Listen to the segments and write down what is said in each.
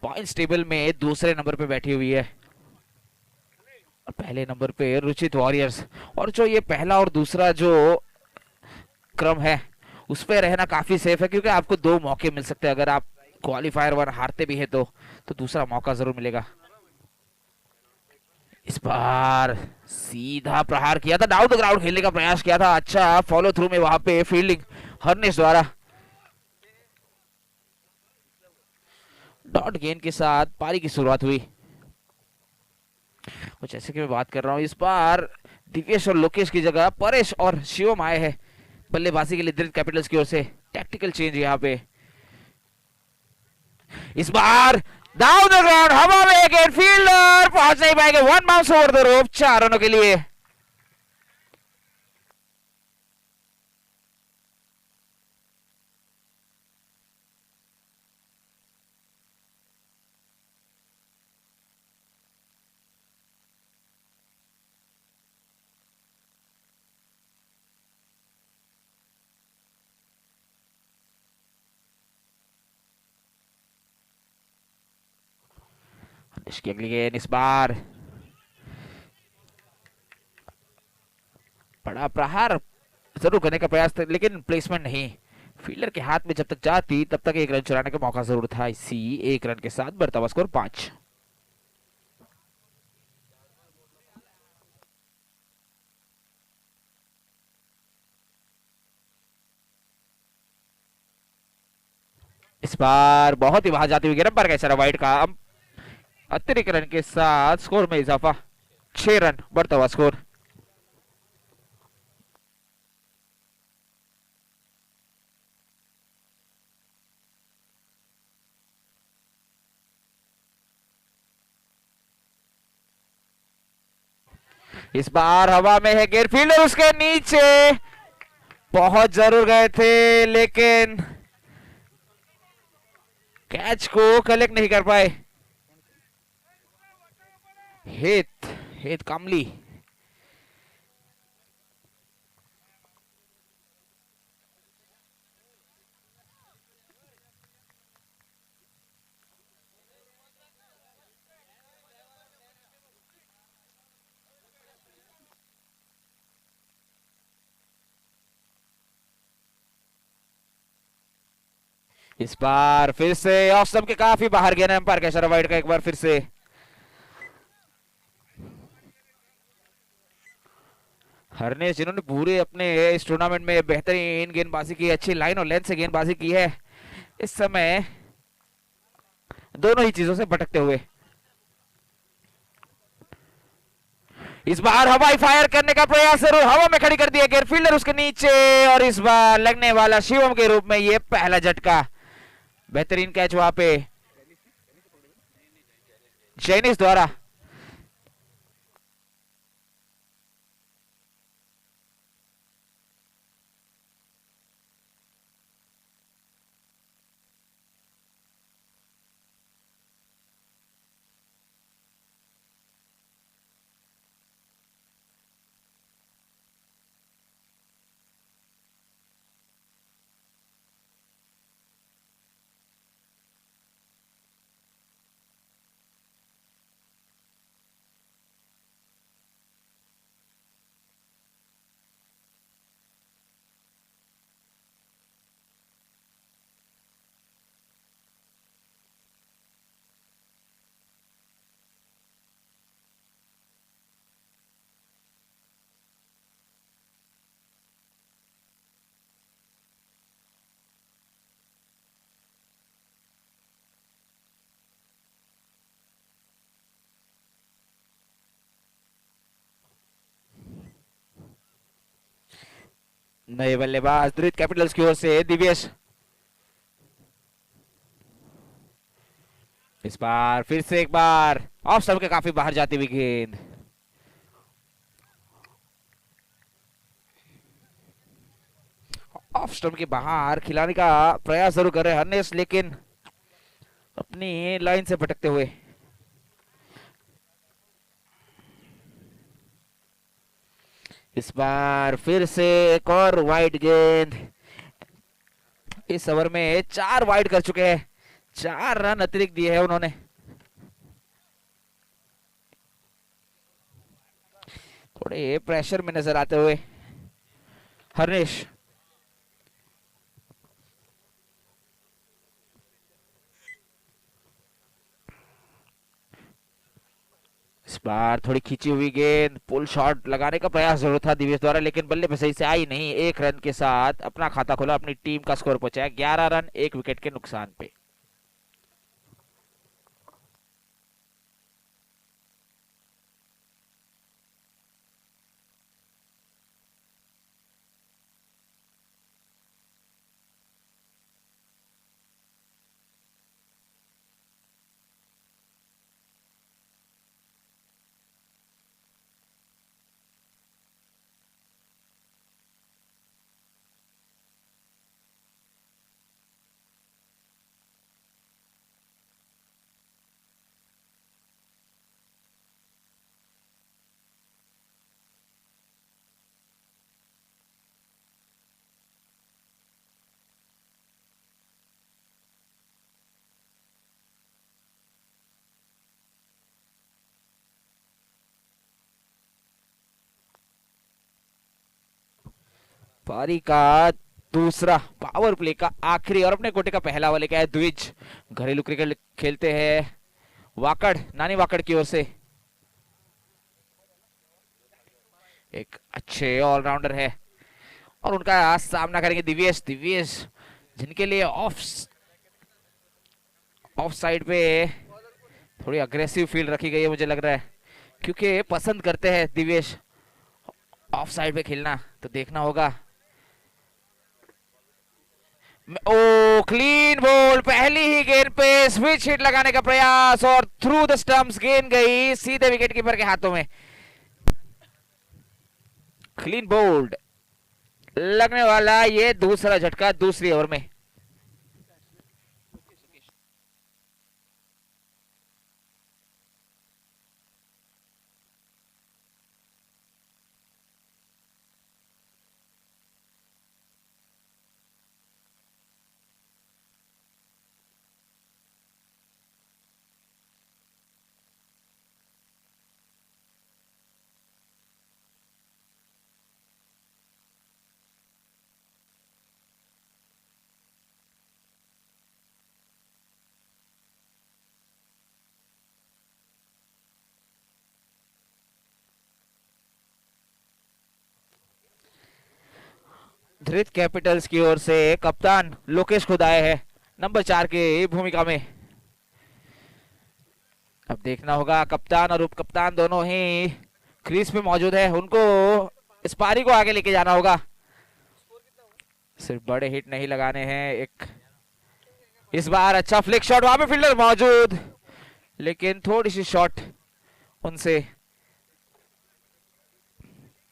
Points table में दूसरे number पे बैठी हुई है और पहले नंबर पे रुचित वॉरियर्स। और जो ये पहला और दूसरा जो क्रम है उस पे रहना काफी सेफ है, क्योंकि आपको दो मौके मिल सकते हैं। अगर आप क्वालिफायर वन हारते भी है तो दूसरा मौका जरूर मिलेगा। इस बार सीधा प्रहार किया था, डाउन द ग्राउंड खेलने का प्रयास किया था। अच्छा फॉलो थ्रू में वहां पे फील्डिंग हर्निश द्वारा। डॉट गेंद के साथ पारी की शुरुआत हुई। और जैसे कि मैं बात कर रहा हूं, इस बार दिव्येश और लोकेश की जगह परेश और शिवम आए हैं बल्लेबाजी के लिए दिल्ली कैपिटल्स की ओर से। टैक्टिकल चेंज यहाँ पे। इस बार डाउन द ग्राउंड हवा में एक फील्डर पहुंच नहीं पाएंगे। One bounce over the rope 4 रनों के लिए। इसकी अगली गेंद इस बार बड़ा प्रहार जरूर करने का प्रयास था, लेकिन प्लेसमेंट नहीं। फील्डर के हाथ में जब तक जाती तब तक एक रन चुराने का मौका जरूर था। इसी एक रन के साथ बढ़ता हुआ स्कोर 5। इस बार बहुत ही बाहर जाती हुई गेंद पर कैसा वाइड का अतिरिक्त रन के साथ स्कोर में इजाफा। 6 रन बढ़ता हुआ स्कोर। इस बार हवा में है गेंद, फील्डर उसके नीचे पहुंच जरूर गए थे, लेकिन कैच को कलेक्ट नहीं कर पाए। हित हित कामली। इस बार फिर से ऑफ स्टंप के काफी बाहर गया एम्पायर का इशारा वाइड का। एक बार फिर से हरनेश, जिन्होंने पूरे अपने इस टूर्नामेंट में बेहतरीन गेंदबाजी की, अच्छी लाइन और लेंथ से गेंदबाजी की है, इस समय दोनों ही चीजों से भटकते हुए। इस बार हवाई फायर करने का प्रयास जरूर, हवा में खड़ी कर दिया गेंद, फील्डर उसके नीचे और इस बार लगने वाला शिवम के रूप में ये पहला झटका। बेहतरीन कैच वहां पे जैनिस द्वारा। नए बल्लेबाज दिल्ली कैपिटल्स की ओर से दिव्येश। इस बार फिर से एक बार ऑफ स्टंप के काफी बाहर जाती हुई गेंद। ऑफ स्टंप के बाहर खिलाने का प्रयास जरूर कर रहे हैं हरनेश, लेकिन अपनी लाइन से भटकते हुए। इस बार फिर से एक और वाइड गेंद। इस ओवर में 4 वाइड कर चुके हैं, 4 रन अतिरिक्त दिए हैं उन्होंने। थोड़े प्रेशर में नजर आते हुए हर्निश। इस बार थोड़ी खींची हुई गेंद, पुल शॉट लगाने का प्रयास जरूर था दिवेश द्वारा, लेकिन बल्ले पे सही से आई नहीं। 1 रन के साथ अपना खाता खोला, अपनी टीम का स्कोर पहुंचाया 11 रन 1 विकेट के नुकसान पे। पारी का दूसरा पावर प्ले का आखिरी और अपने कोटे का पहला वाले का है द्विज। घरेलू क्रिकेट खेलते हैं वाकड़, नानी वाकड़ की ओर से। एक अच्छे ऑलराउंडर है और उनका सामना करेंगे दिव्येश। दिव्येश जिनके लिए ऑफ साइड पे थोड़ी अग्रेसिव फील्ड रखी गई है, मुझे लग रहा है, क्योंकि पसंद करते हैं दिव्येश ऑफ साइड पे खेलना। तो देखना होगा। ओ क्लीन बॉल, पहली ही गेंद पे स्विच हिट लगाने का प्रयास और थ्रू द स्टंप्स गेंद गई सीधे विकेट कीपर के हाथों में। क्लीन बोल्ड लगने वाला ये दूसरा झटका दूसरी ओवर में। धृत कैपिटल्स की ओर से कप्तान लोकेश खुद आए हैं नंबर 4 की भूमिका में। अब देखना होगा, कप्तान और उप कप्तान दोनों ही क्रीज पे मौजूद है, उनको इस पारी को आगे लेके जाना होगा। सिर्फ बड़े हिट नहीं लगाने हैं। एक इस बार अच्छा फ्लिक शॉट, वहां पे फील्डर मौजूद, लेकिन थोड़ी सी शॉट उनसे।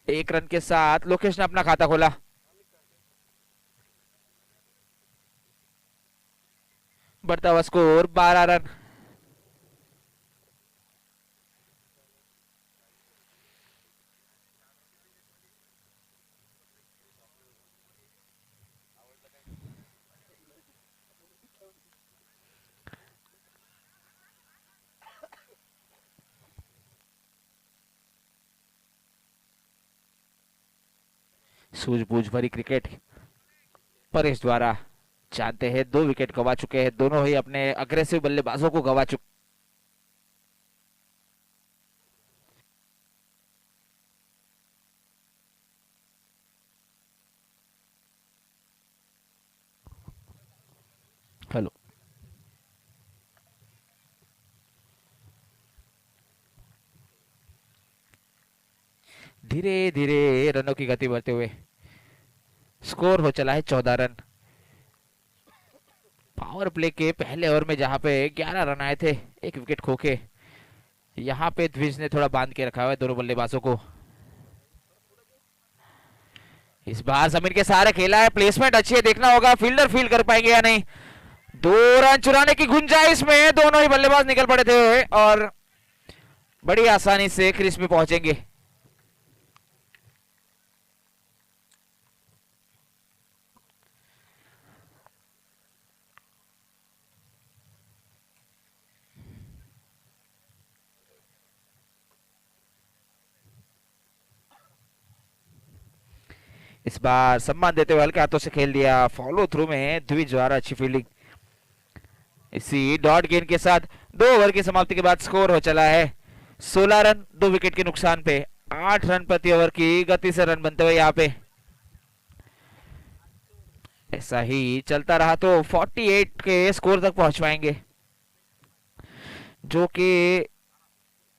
1 रन के साथ लोकेश ने अपना खाता खोला। बढ़ता हुआ स्कोर 12 रन। सूझबूझ भरी क्रिकेट परेश द्वारा जानते हैं। 2 विकेट गवा चुके हैं, दोनों ही अपने अग्रेसिव बल्लेबाजों को गवा चुके। हेलो, धीरे धीरे रनों की गति बढ़ते हुए स्कोर हो चला है 14 रन। पावर प्ले के पहले ओवर में जहां पे 11 रन आए थे, 1 विकेट खोके, यहां पे द्विज ने थोड़ा बांध के रखा हुआ है दोनों बल्लेबाजों को। इस बार जमीन के सहारे खेला है, प्लेसमेंट अच्छी है, देखना होगा फील्डर फील्ड कर पाएंगे या नहीं। 2 रन चुराने की गुंजाइश में दोनों ही बल्लेबाज निकल पड़े थे और बड़ी आसानी से क्रीज पे पहुंचेंगे। इस बार सम्मान देते हुए हल्के हाथों से खेल दिया, फॉलो थ्रू में द्विज द्वारा अच्छी फील्डिंग। इसी डॉट गेंद के साथ 2 ओवर की समाप्ति के बाद स्कोर हो चला है 16 रन 2 विकेट के नुकसान पे। 8 रन प्रति ओवर की गति से रन बनते हुए यहाँ पे। ऐसा ही चलता रहा तो 48 के स्कोर तक पहुंच पाएंगे, जो कि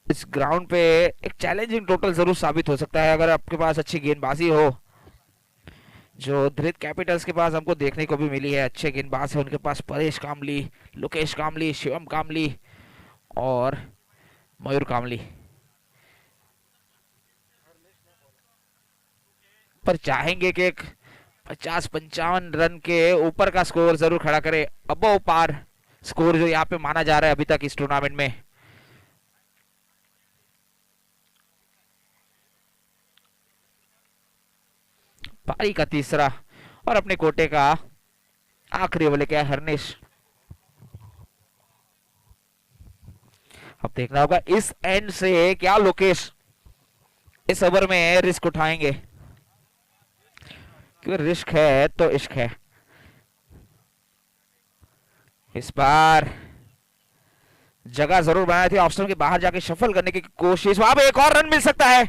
इस ग्राउंड पे एक चैलेंजिंग टोटल जरूर साबित हो सकता है अगर आपके पास अच्छी गेंदबाजी हो, जो धृत कैपिटल्स के पास हमको देखने को भी मिली है। अच्छे गेंदबाज है उनके पास, परेश कामली, लोकेश कामली, शिवम कामली और मयूर कामली। पर चाहेंगे कि एक 50-55 रन के ऊपर का स्कोर जरूर खड़ा करे, अबव पार स्कोर जो यहाँ पे माना जा रहा है अभी तक इस टूर्नामेंट में। पारी का तीसरा और अपने कोटे का आखिरी ओवर लेके आया हरनेश। अब देखना होगा इस एंड से क्या लोकेश इस ओवर में रिस्क उठाएंगे, क्योंकि रिस्क है तो इश्क है। इस बार जगह जरूर बनाई थी, ऑप्शन के बाहर जाके शफल करने की कोशिश, वहां पे एक और रन मिल सकता है।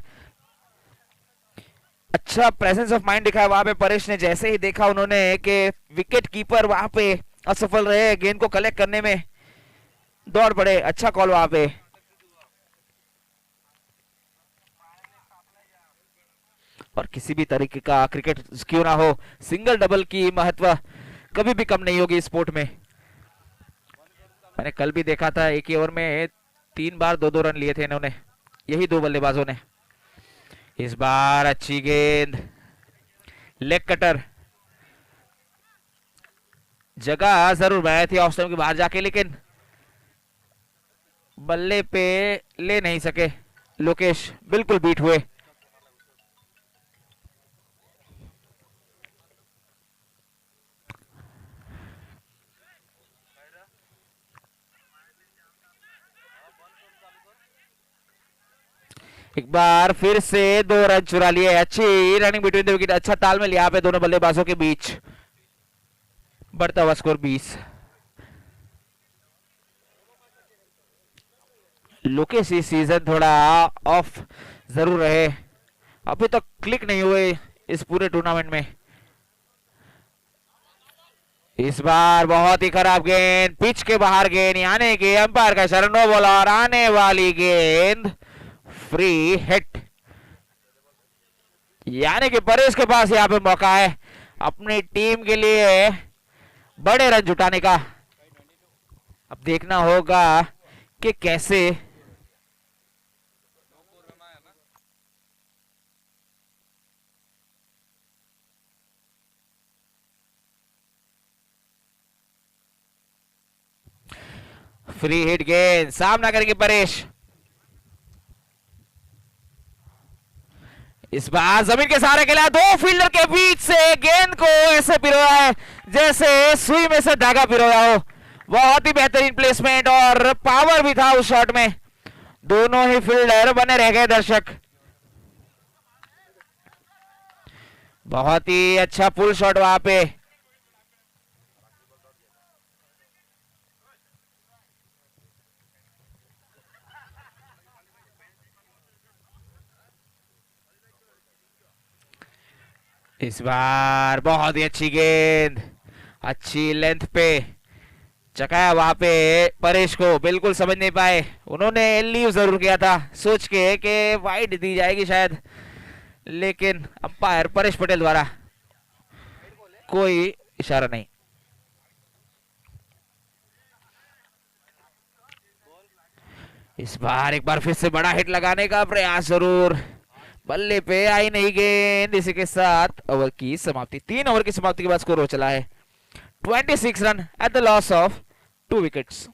अच्छा प्रेजेंस ऑफ माइंड दिखाया वहां पे परेश ने, जैसे ही देखा उन्होंने कि विकेट कीपर वहां पे असफल रहे गेंद को कलेक्ट करने में, दौड़ पड़े। अच्छा कॉल वहां पे। और किसी भी तरीके का क्रिकेट क्यों ना हो, सिंगल डबल की महत्व कभी भी कम नहीं होगी स्पोर्ट में। मैंने कल भी देखा था एक ही ओवर में 3 बार 2-2 रन लिए थे इन्होंने, यही 2 बल्लेबाजों ने। इस बार अच्छी गेंद, लेग कटर, जगह जरूर बनाई थी ऑफ स्टंप के बाहर जाके, लेकिन बल्ले पे ले नहीं सके लोकेश, बिल्कुल बीट हुए। एक बार फिर से 2 रन चुरा लिए। अच्छी रनिंग बिटवीन द विकेट, अच्छा तालमेल यहाँ पे दोनों बल्लेबाजों के बीच। बढ़ता हुआ स्कोर 20। लोकेश इस सीजन थोड़ा ऑफ जरूर रहे, अभी तक क्लिक नहीं हुए इस पूरे टूर्नामेंट में। इस बार बहुत ही खराब गेंद, पिच के बाहर गेंद, यानी कि अंपायर का इशारा नो बॉल, और आने वाली गेंद फ्री हिट, यानी कि परेश के पास यहाँ पे मौका है अपनी टीम के लिए बड़े रन जुटाने का। अब देखना होगा कि कैसे फ्री हिट गेंद, सामना करेंगे परेश। इस बार जमीन के सहारे खेला, 2 फील्डर के बीच से गेंद को ऐसे पिरोया है जैसे सुई में से धागा पिरोया हो। बहुत ही बेहतरीन प्लेसमेंट और पावर भी था उस शॉट में, दोनों ही फील्डर बने रह गए दर्शक। बहुत ही अच्छा पुल शॉट वहां पे। इस बार बहुत ही अच्छी गेंद, अच्छी लेंथ पे चकाया वहां पे परेश को, बिल्कुल समझ नहीं पाए। उन्होंने लीव जरूर किया था सोच के कि वाइड दी जाएगी शायद, लेकिन अंपायर परेश पटेल द्वारा कोई इशारा नहीं। इस बार एक बार फिर से बड़ा हिट लगाने का प्रयास जरूर, बल्ले पे आई नहीं गेंद। इसी के साथ ओवर की समाप्ति, 3 ओवर की समाप्ति के बाद स्कोर हो चला है 26 run at the loss of 2 wickets.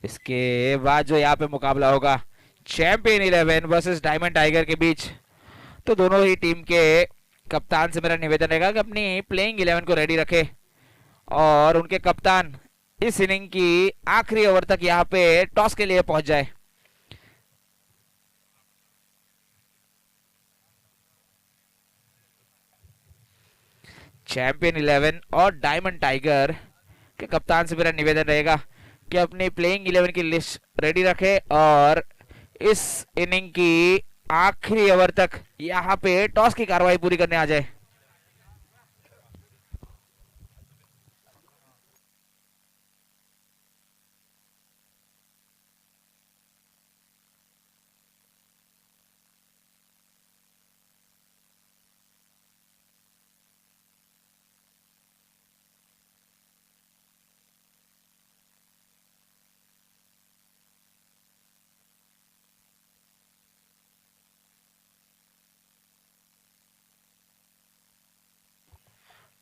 इसके बाद जो यहाँ पे मुकाबला होगा चैंपियन 11 वर्सेस डायमंड टाइगर के बीच, तो दोनों ही टीम के कप्तान से मेरा निवेदन रहेगा कि अपनी प्लेइंग 11 को रेडी रखे और उनके कप्तान इस इनिंग की आखिरी ओवर तक यहाँ पे टॉस के लिए पहुंच जाए। चैंपियन 11 और डायमंड टाइगर के कप्तान से मेरा निवेदन रहेगा कि अपनी प्लेइंग 11 की लिस्ट रेडी रखे और इस इनिंग की आखिरी ओवर तक यहाँ पे टॉस की कार्रवाई पूरी करने आ जाए।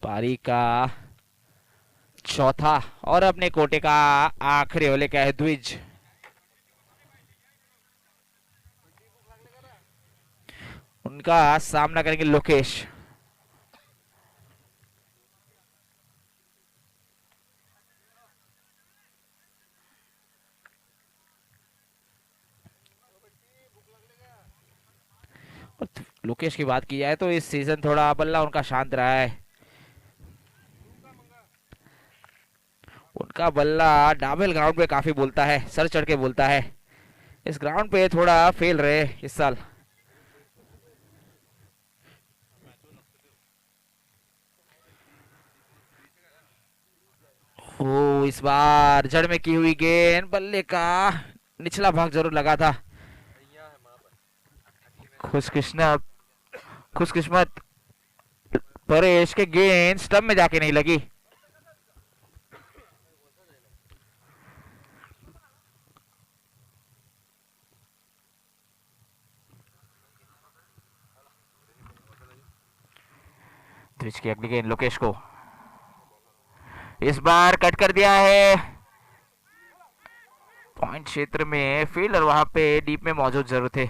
पारी का चौथा और अपने कोटे का आखिरी ओवर का है द्विज। उनका सामना करेंगे लोकेश। लोकेश की बात की जाए तो इस सीजन थोड़ा बल्ला उनका शांत रहा है। उनका बल्ला डाबल ग्राउंड पे काफी बोलता है, सर चढ़ के बोलता है। इस ग्राउंड पे थोड़ा फेल रहे इस साल। ओ इस बार जड़ में की हुई गेंद, बल्ले का निचला भाग जरूर लगा था। खुशकिस्मत परेश के गेंद स्टंप में जाके नहीं लगी। द्विज की अगली गेंद लोकेश को, इस बार कट कर दिया है। पॉइंट क्षेत्र में फील्डर वहां पे डीप में मौजूद जरूर थे।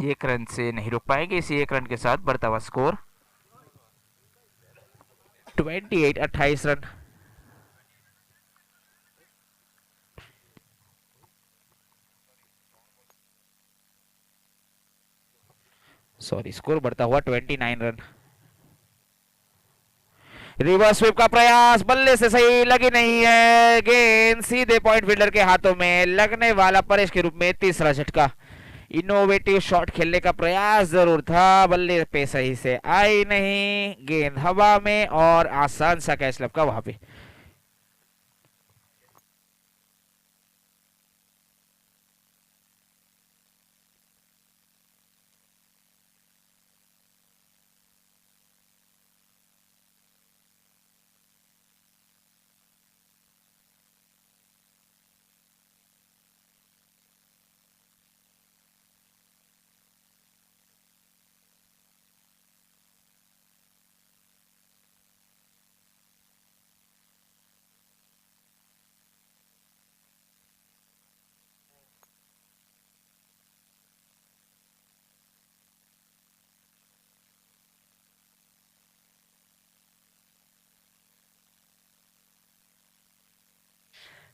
एक रन से नहीं रुक पाएंगे। इसी एक रन के साथ बढ़ता हुआ स्कोर 28 रन। सॉरी, स्कोर बढ़ता हुआ 29 रन। रिवर्स स्वीप का प्रयास, बल्ले से सही लगी नहीं है। गेंद सीधे पॉइंट फील्डर के हाथों में लगने वाला परेश के रूप में तीसरा झटका। इनोवेटिव शॉट खेलने का प्रयास जरूर था, बल्ले पे सही से आई नहीं। गेंद हवा में और आसान सा कैच लपका वहां पे।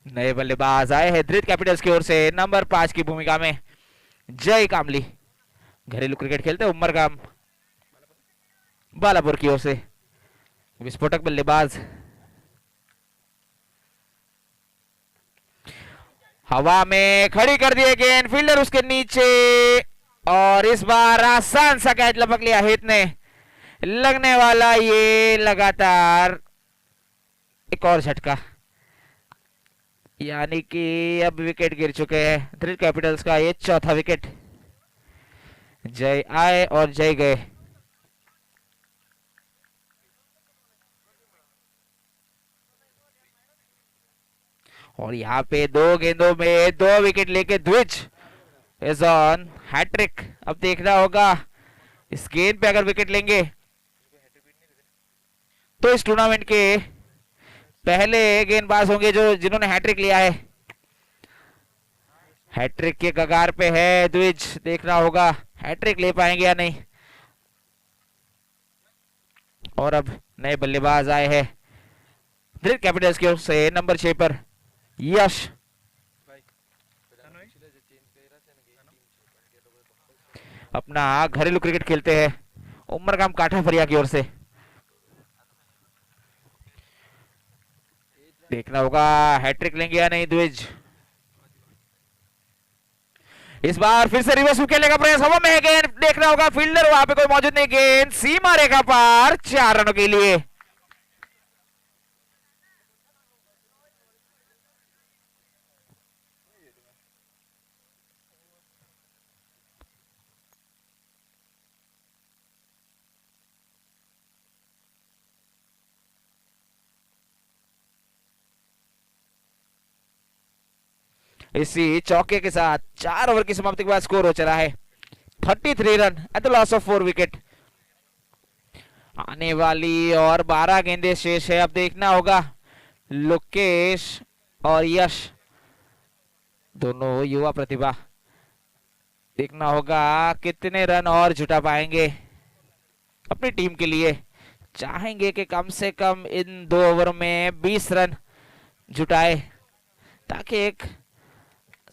नए बल्लेबाज आए हैं धृत कैपिटल्स की ओर से। नंबर 5 की भूमिका में जय कामली, घरेलू क्रिकेट खेलते उमरगाम बालापुर की ओर से। विस्फोटक बल्लेबाज हवा में खड़ी कर दिए गेंद, फील्डर उसके नीचे और इस बार आसान सा कैच लपक लिया हित ने। लगने वाला ये लगातार एक और झटका, यानी कि अब विकेट गिर चुके हैं धृत कैपिटल्स का ये चौथा विकेट। जय आए और जय गए। और यहाँ पे 2 गेंदों में 2 विकेट लेके द्विज इज ऑन हैट्रिक। अब देखना होगा इस गेंद पे अगर विकेट लेंगे तो इस टूर्नामेंट के पहले गेंदबाज होंगे जो जिन्होंने हैट्रिक लिया है। हैट्रिक के कगार पे है द्विज, देखना होगा हैट्रिक ले पाएंगे या नहीं। और अब नए बल्लेबाज आए हैं दिल्ली कैपिटल्स की ओर से नंबर 6 पर यश। अपना घरेलू क्रिकेट खेलते हैं उमरगाम काठा फरिया की ओर से। देखना होगा हैट्रिक लेंगे या नहीं द्विज। इस बार फिर से रिवर्स खेलने का प्रयास, हवा में है गेंद, देखना होगा फील्डर वहां पे कोई मौजूद नहीं, गेंद सीमा रेखा पार, 4 रनों के लिए। इसी चौके के साथ 4 ओवर की समाप्ति के बाद स्कोर हो चला है 33 run at the loss of 4 wicket. आने वाली और 12 गेंदें शेष है। अब देखना होगा लोकेश और यश, दोनों युवा प्रतिभा, देखना होगा कितने रन और जुटा पाएंगे अपनी टीम के लिए। चाहेंगे कि कम से कम इन 2 ओवर में 20 रन जुटाए ताकि एक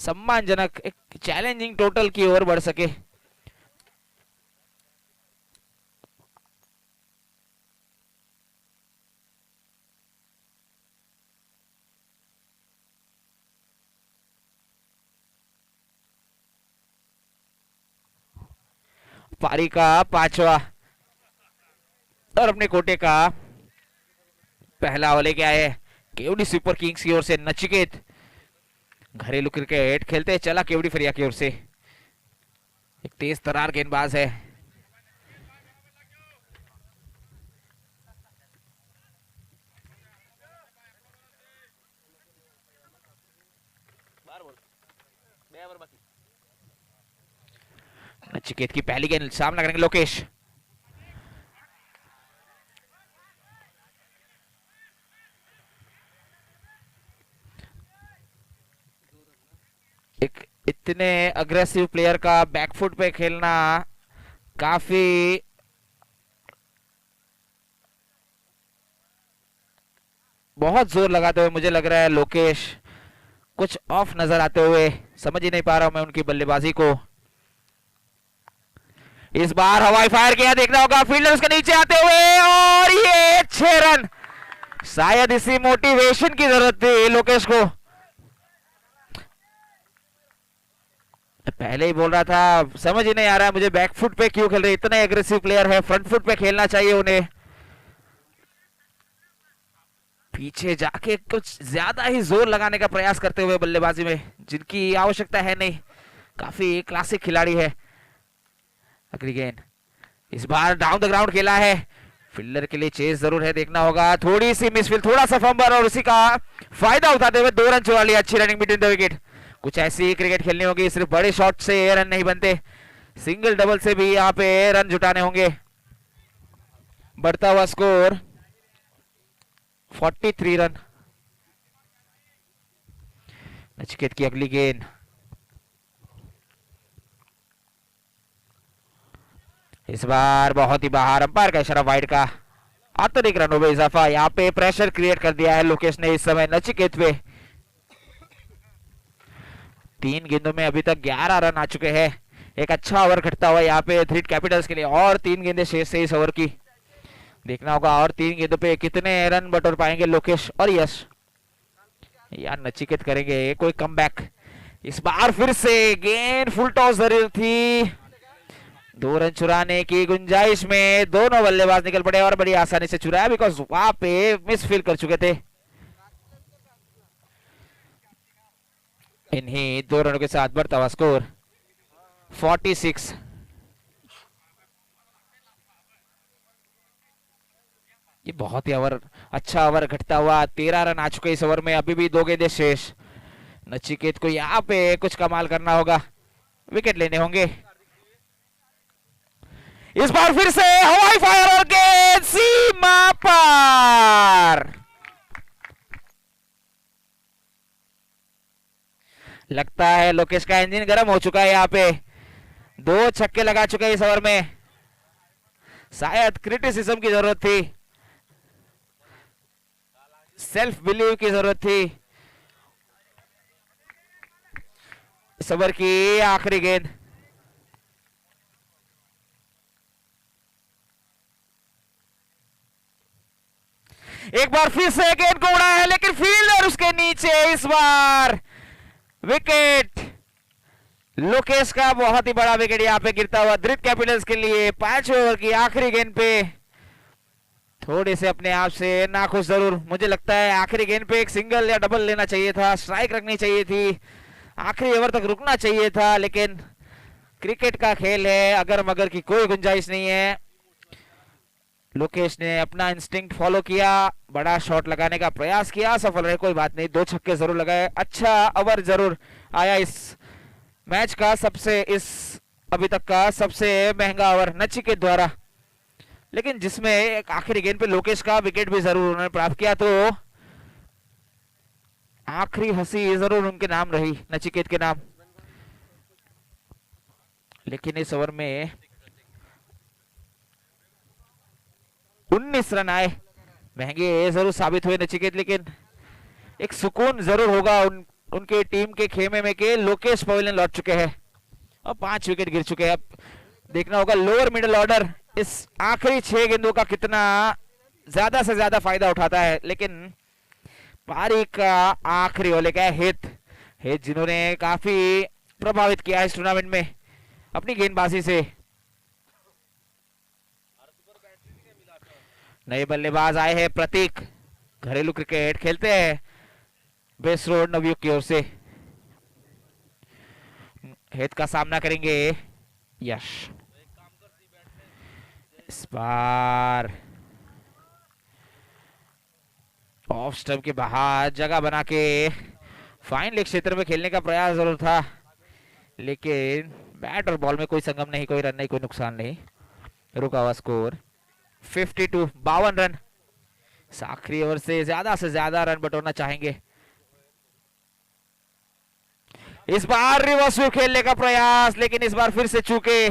सम्मानजनक, एक चैलेंजिंग टोटल की ओर बढ़ सके। पारी का 5वां और अपने कोटे का पहला ओवर लेके आए केवडी सुपर किंग्स की ओर से नचिकेत। घरेलू क्रिकेट खेलते चला केवड़ी फरिया की ओर से, एक तेज तरार गेंदबाज है। नचिकेत की पहली गेंद, सामना करेंगे लोकेश। एक इतने अग्रेसिव प्लेयर का बैकफुट पे खेलना काफी बहुत जोर लगाते हुए मुझे लग रहा है लोकेश कुछ ऑफ नजर आते हुए, समझ ही नहीं पा रहा हूं मैं उनकी बल्लेबाजी को। इस बार हवाई फायर किया, देखना होगा फील्डर उसके नीचे आते हुए और ये 6 रन। शायद इसी मोटिवेशन की जरूरत थी लोकेश को। पहले ही बोल रहा था समझ ही नहीं आ रहा है मुझे बैकफुट पे क्यों खेल रहे, इतने एग्रेसिव प्लेयर है, फ्रंट फुट पे खेलना चाहिए उन्हें। पीछे जाके कुछ ज्यादा ही जोर लगाने का प्रयास करते हुए बल्लेबाजी में, जिनकी आवश्यकता है नहीं, काफी क्लासिक खिलाड़ी है। अगली गेंद, इस बार डाउन द ग्राउंड खेला है, फील्डर के लिए चेस जरूर है, देखना होगा थोड़ी सी मिसफील्ड, थोड़ा सा फंबर और उसी का फायदा उठाते हुए 2 रन चुरा लिया। अच्छी रनिंग बिटवीन द विकेट। कुछ ऐसी क्रिकेट खेलनी होगी, सिर्फ बड़े शॉट से रन नहीं बनते, सिंगल डबल से भी यहाँ पे रन जुटाने होंगे। बढ़ता हुआ स्कोर 43 रन। नचिकेत की अगली गेंद, इस बार बहुत ही बाहर, अंपायर का इशारा वाइड का। अतिरिक्त रनों में इजाफा, यहाँ पे प्रेशर क्रिएट कर दिया है लोकेश ने इस समय नचिकेत पे। 3 गेंदों में अभी तक 11 रन आ चुके हैं। एक अच्छा ओवर घटता हुआ यहाँ पे दिल्ली कैपिटल्स के लिए, और 3 गेंदें शेष है इस ओवर की। देखना होगा और 3 गेंदों पे कितने रन बटोर पाएंगे लोकेश और यश, या नचिकेत करेंगे कोई कमबैक। इस बार फिर से गेंद फुल टॉस जरूर थी, 2 रन चुराने की गुंजाइश में दोनों बल्लेबाज निकल पड़े और बड़ी आसानी से चुराया, बिकॉज वहां पे मिस फील कर चुके थे। इन्हीं 2 रनों के साथ बढ़ता हुआ स्कोर 46। ये बहुत ही ओवर, अच्छा ओवर घटता हुआ, 13 रन आ चुके इस ओवर में, अभी भी 2 गेंदें शेष। नचिकेत को यहाँ पे कुछ कमाल करना होगा, विकेट लेने होंगे। इस बार फिर से हवाई फायर और गेंद सीमा पार, लगता है लोकेश का इंजन गर्म हो चुका है। यहाँ पे 2 छक्के लगा चुके हैं इस ओवर में। शायद क्रिटिसिज्म की जरूरत थी, सेल्फ बिलीव की जरूरत थी। इस ओवर की आखिरी गेंद। एक बार फिर से गेंद को उड़ाया है, लेकिन फील्डर उसके नीचे। इस बार विकेट, लोकेश का बहुत ही बड़ा विकेट यहाँ पे गिरता हुआ दृढ़ कैपिटल्स के लिए। 5 ओवर की आखिरी गेंद पे थोड़े से अपने आप से नाखुश जरूर। मुझे लगता है आखिरी गेंद पे एक सिंगल या डबल लेना चाहिए था, स्ट्राइक रखनी चाहिए थी, आखिरी ओवर तक रुकना चाहिए था। लेकिन क्रिकेट का खेल है, अगर मगर की कोई गुंजाइश नहीं है। लोकेश ने अपना इंस्टिंक्ट फॉलो किया, बड़ा शॉट लगाने का प्रयास किया, सफल रहे, कोई बात नहीं। 2 छक्के जरूर लगाए, अच्छा ओवर जरूर आया इस मैच का। इस अभी तक का सबसे महंगा ओवर नचिकेत द्वारा, लेकिन जिसमें एक आखिरी गेंद पे लोकेश का विकेट भी जरूर उन्होंने प्राप्त किया, तो आखिरी हंसी जरूर उनके नाम रही, नचिकेत के नाम। लेकिन इस ओवर में 19 रन आए, महंगे जरूर साबित हुए नचिकेत, लेकिन एक सुकून जरूर होगा उनके टीम के खेमे में के लोकेश पवेलियन लौट चुके हैं और 5 विकेट गिर चुके हैं। अब देखना होगा लोअर मिडिल ऑर्डर इस आखिरी 6 गेंदों का कितना ज्यादा से ज्यादा फायदा उठाता है। लेकिन पारी का आखिरी ओवर का हित जिन्होंने काफी प्रभावित किया इस टूर्नामेंट में अपनी गेंदबाजी से। नए बल्लेबाज आए हैं प्रतीक, घरेलू क्रिकेट खेलते हैं बेस रोड नवयुग की ओर से। हित का सामना करेंगे यश। इस बार ऑफ स्टंप के बाहर जगह बना के फाइन लेग क्षेत्र में खेलने का प्रयास जरूर था, लेकिन बैट और बॉल में कोई संगम नहीं, कोई रन नहीं, कोई नुकसान नहीं। रुका हुआ स्कोर 52 रन। इस आखिरी ओवर से ज्यादा रन बटोरना चाहेंगे। इस बार रिवर्स स्वीप खेलने का प्रयास, लेकिन इस बार फिर से चूके।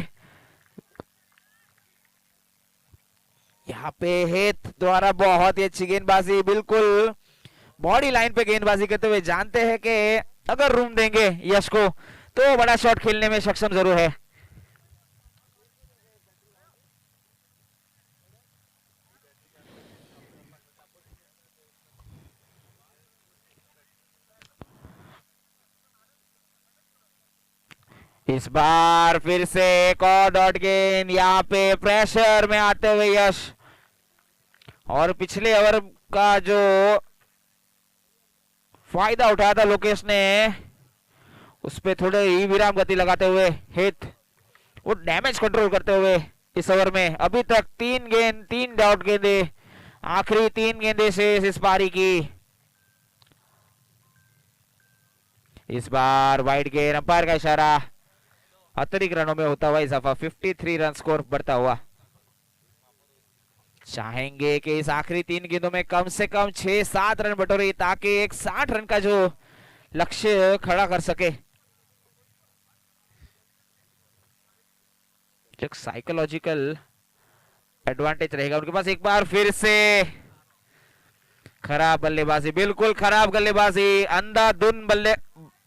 यहाँ पे हित द्वारा बहुत ही अच्छी गेंदबाजी, बिल्कुल बॉडी लाइन पे गेंदबाजी करते हुए जानते हैं कि अगर रूम देंगे यश को तो बड़ा शॉट खेलने में सक्षम जरूर है। इस बार फिर से एक और डॉट गेंद, यहाँ पे प्रेशर में आते हुए यश। और पिछले ओवर का जो फायदा उठाया था लोकेश ने, उस पे थोड़े ही विराम गति लगाते हुए हित वो डैमेज कंट्रोल करते हुए इस ओवर में अभी तक 3 डॉट गेंदे, आखिरी 3 गेंदे से इस पारी की। इस बार वाइड गेंद, अंपायर का इशारा, अतिरिक्त रनों में होता हुआ इजाफा, 53 रन स्कोर बढ़ता हुआ। चाहेंगे कि इस आखिरी 3 गेंदों में कम से कम 6-7 रन बटोरे, ताकि एक 60 रन का जो लक्ष्य खड़ा कर सके। एक साइकोलॉजिकल एडवांटेज रहेगा उनके पास। एक बार फिर से खराब बल्लेबाजी, बिल्कुल खराब बल्लेबाजी, अंधाधुन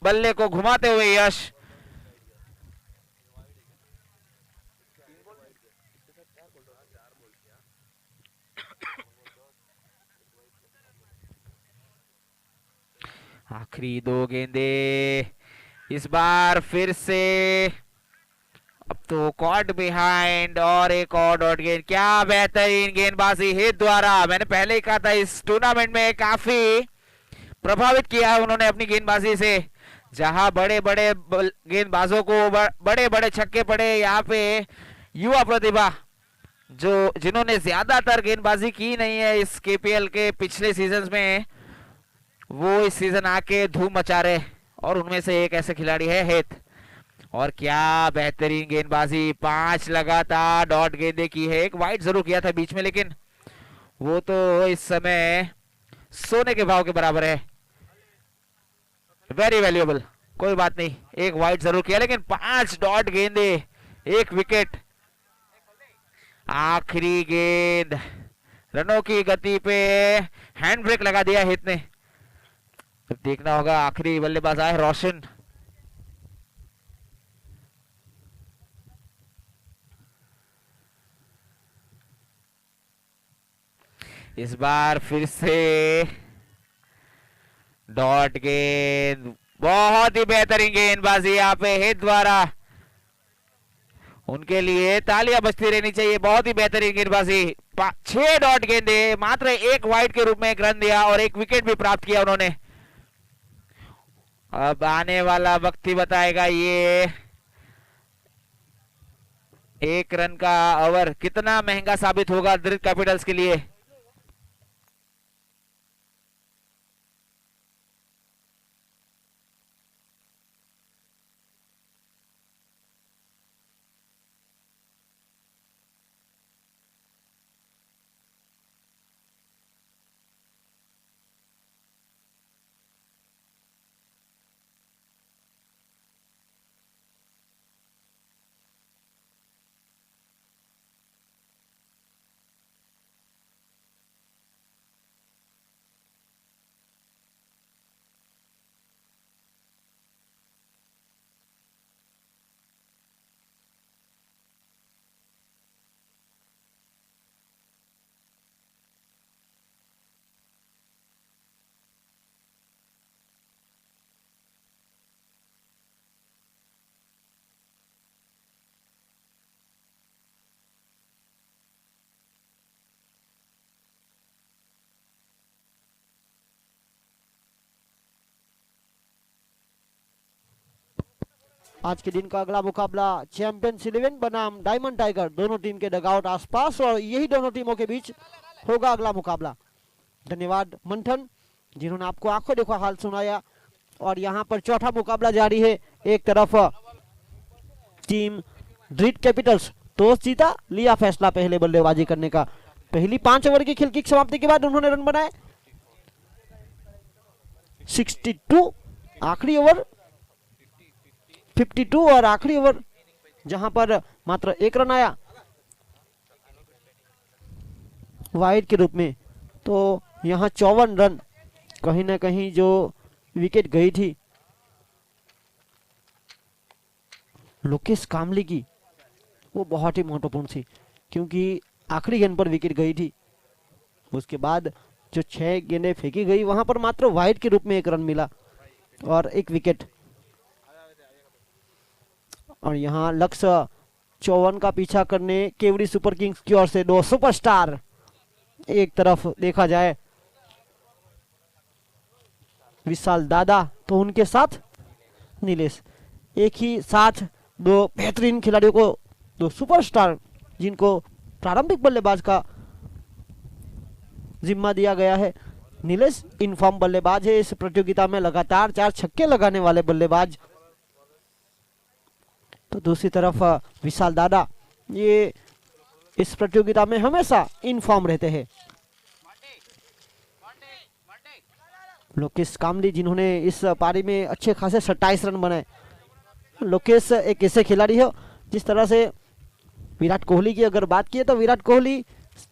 बल्ले को घुमाते हुए यश। आखिरी 2 गेंदे, इस बार फिर से अब तो कॉट बिहाइंड और एक और डॉट गेंद। क्या बेहतरीन गेंदबाजी हित द्वारा। मैंने पहले ही कहा था इस टूर्नामेंट में काफी प्रभावित किया है उन्होंने अपनी गेंदबाजी से। जहां बड़े बड़े गेंदबाजों को बड़े बड़े छक्के पड़े, यहाँ पे युवा प्रतिभा जिन्होंने ज्यादातर गेंदबाजी की नहीं है इस केपीएल के पिछले सीजन में, वो इस सीजन आके धूम मचा रहे, और उनमें से एक ऐसे खिलाड़ी है हित। और क्या बेहतरीन गेंदबाजी, 5 लगातार डॉट गेंदे की है। एक वाइड जरूर किया था बीच में, लेकिन वो तो इस समय सोने के भाव के बराबर है। Very valuable. कोई बात नहीं, एक वाइड जरूर किया, लेकिन 5 डॉट गेंदे, एक विकेट। आखिरी गेंद, रनों की गति पे हैंड ब्रेक लगा दिया हित ने। देखना होगा, आखिरी बल्लेबाज आए रोशन। इस बार फिर से डॉट गेंद, बहुत ही बेहतरीन गेंदबाजी यहाँ पे हित द्वारा, उनके लिए तालियां बजती रहनी चाहिए। बहुत ही बेहतरीन गेंदबाजी, 6 डॉट गेंदे, मात्र एक वाइड के रूप में एक रन दिया और एक विकेट भी प्राप्त किया उन्होंने। अब आने वाला वक्त ही बताएगा ये एक रन का ओवर कितना महंगा साबित होगा दिल्ली कैपिटल्स के लिए। आज के दिन का अगला मुकाबला चैंपियंस 11 बनाम डायमंड टाइगर, दोनों टीम के डगआउट आसपास, और यही दोनों टीमों के बीच होगा अगला मुकाबला। धन्यवाद मंथन, जिन्होंने आपको आंखों देखा हाल सुनाया। और यहाँ पर चौथा मुकाबला जारी है। एक तरफ टीम ड्रीट कैपिटल्स टॉस जीता, लिया फैसला पहले बल्लेबाजी करने का। पहली 5 ओवर की खेल की समाप्ति के बाद उन्होंने रन बनाए 62, आखिरी ओवर 52 और आखिरी ओवर जहां पर मात्र एक रन आया वाइड के रूप में। तो यहां 54 रन, कहीं ना कहीं जो विकेट गई थी लोकेश कामली की, वो बहुत ही महत्वपूर्ण थी, क्योंकि आखिरी गेंद पर विकेट गई थी। उसके बाद जो 6 गेंदें फेंकी गई वहां पर मात्र वाइड के रूप में एक रन मिला और एक विकेट। और यहाँ लक्ष्य 54 का पीछा करने केवड़ी सुपर किंग्स की ओर से 2 सुपरस्टार। एक तरफ देखा जाए विशाल दादा, तो उनके साथ नीलेश, एक ही साथ 2 बेहतरीन खिलाड़ियों को, 2 सुपरस्टार जिनको प्रारंभिक बल्लेबाज का जिम्मा दिया गया है। नीलेश इनफॉर्म बल्लेबाज है, इस प्रतियोगिता में लगातार 4 छक्के लगाने वाले बल्लेबाज। तो दूसरी तरफ विशाल दादा, ये इस प्रतियोगिता में हमेशा इनफॉर्म रहते हैं। लोकेश कामली, जिन्होंने इस पारी में अच्छे खासे 27 रन बनाए। लोकेश एक ऐसे खिलाड़ी है, जिस तरह से विराट कोहली की अगर बात की तो विराट कोहली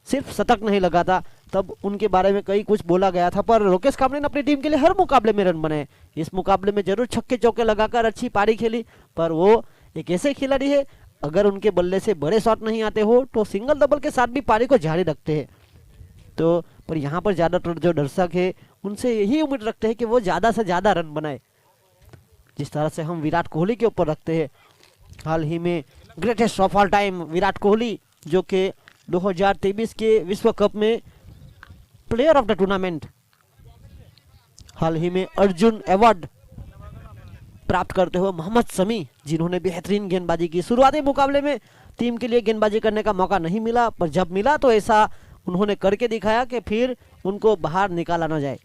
सिर्फ शतक नहीं लगाता, तब उनके बारे में कई कुछ बोला गया था, पर लोकेश कामली ने अपनी टीम के लिए हर मुकाबले में रन बनाए। इस मुकाबले में जरूर छक्के चौके लगाकर अच्छी पारी खेली, पर वो एक ऐसे खिलाड़ी है, अगर उनके बल्ले से बड़े शॉट नहीं आते हो तो सिंगल डबल के साथ भी पारी को जारी रखते हैं। तो पर यहाँ पर ज्यादातर जो दर्शक है उनसे यही उम्मीद रखते हैं कि वो ज्यादा से ज्यादा रन बनाए, जिस तरह से हम विराट कोहली के ऊपर रखते हैं। हाल ही में greatest of all time Virat Kohli, जो कि 2023 के विश्व कप में प्लेयर ऑफ द टूर्नामेंट, हाल ही में अर्जुन अवार्ड प्राप्त करते हुए मोहम्मद शमी, जिन्होंने बेहतरीन गेंदबाजी की। शुरुआती मुकाबले में टीम के लिए गेंदबाजी करने का मौका नहीं मिला, पर जब मिला तो ऐसा उन्होंने करके दिखाया कि फिर उनको बाहर निकाला ना जाए।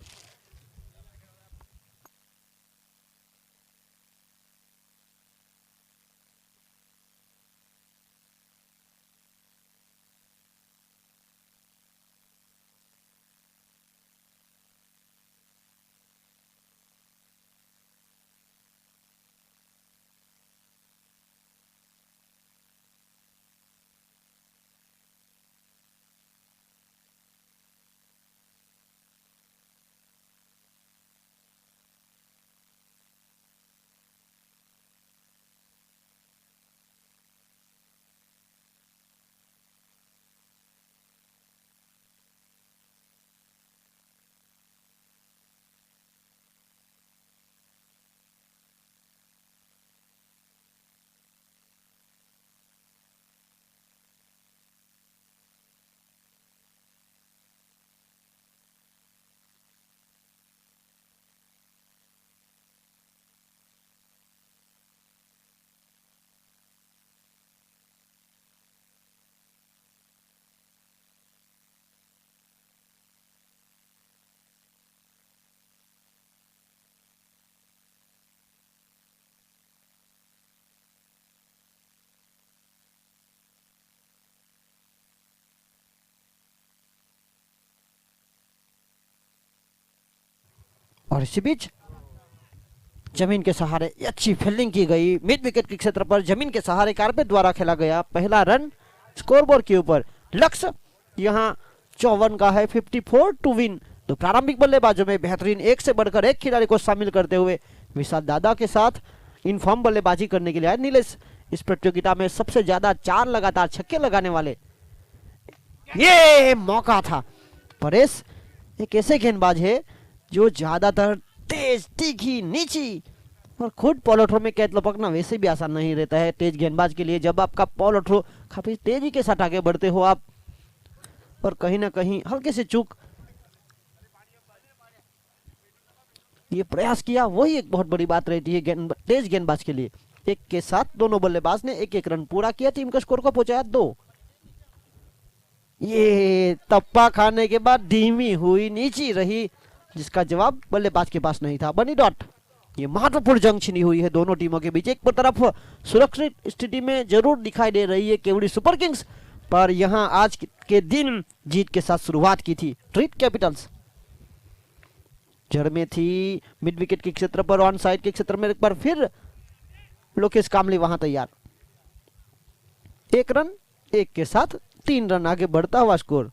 और इसी बीच जमीन के सहारे अच्छी फील्डिंग की गई, मिड विकेट के क्षेत्र पर जमीन के सहारे कारपेट द्वारा खेला गया पहला रन स्कोरबोर्ड के ऊपर। लक्ष्य यहां 54 का है, 54 टू विन। तो प्रारंभिक बल्लेबाजों में बेहतरीन एक से बढ़कर एक खिलाड़ी को शामिल करते हुए विशाल दादा के साथ इनफॉर्म बल्लेबाजी करने के लिए आए नीलेश। इस प्रतियोगिता में सबसे ज्यादा 4 लगातार छक्के लगाने वाले ये मौका था। परेश एक ऐसे गेंदबाज है जो ज्यादातर तेज, तीखी, नीची और खुद पॉलो थ्रो में कैच लपकना वैसे भी आसान नहीं रहता है तेज गेंदबाज के लिए। जब आपका पॉलो थ्रो काफी तेजी के साथ आगे बढ़ते हो आप और कहीं ना कहीं हल्के से चूक ये प्रयास किया, वही एक बहुत बड़ी बात रहती है तेज गेंदबाज के लिए। एक के साथ दोनों बल्लेबाज ने एक एक रन पूरा किया, टीम का स्कोर को पहुंचाया 2। ये तप्पा खाने के बाद धीमी हुई, नीची रही, जिसका जवाब बल्लेबाज के पास नहीं था। बनी डॉट। ये महत्वपूर्ण जंग छिनी हुई है दोनों टीमों के बीच। एक तरफ सुरक्षित स्थिति में जरूर दिखाई दे रही है केवड़ी सुपर किंग्स, पर यहां आज के दिन जीत के साथ शुरुआत की थी ट्रीट कैपिटल्स। जड़ में थी मिड विकेट के क्षेत्र पर, ऑन साइड के क्षेत्र में एक बार फिर लोकेश कामली वहां तैयार। 1 रन 1 के साथ 3 रन आगे बढ़ता हुआ स्कोर।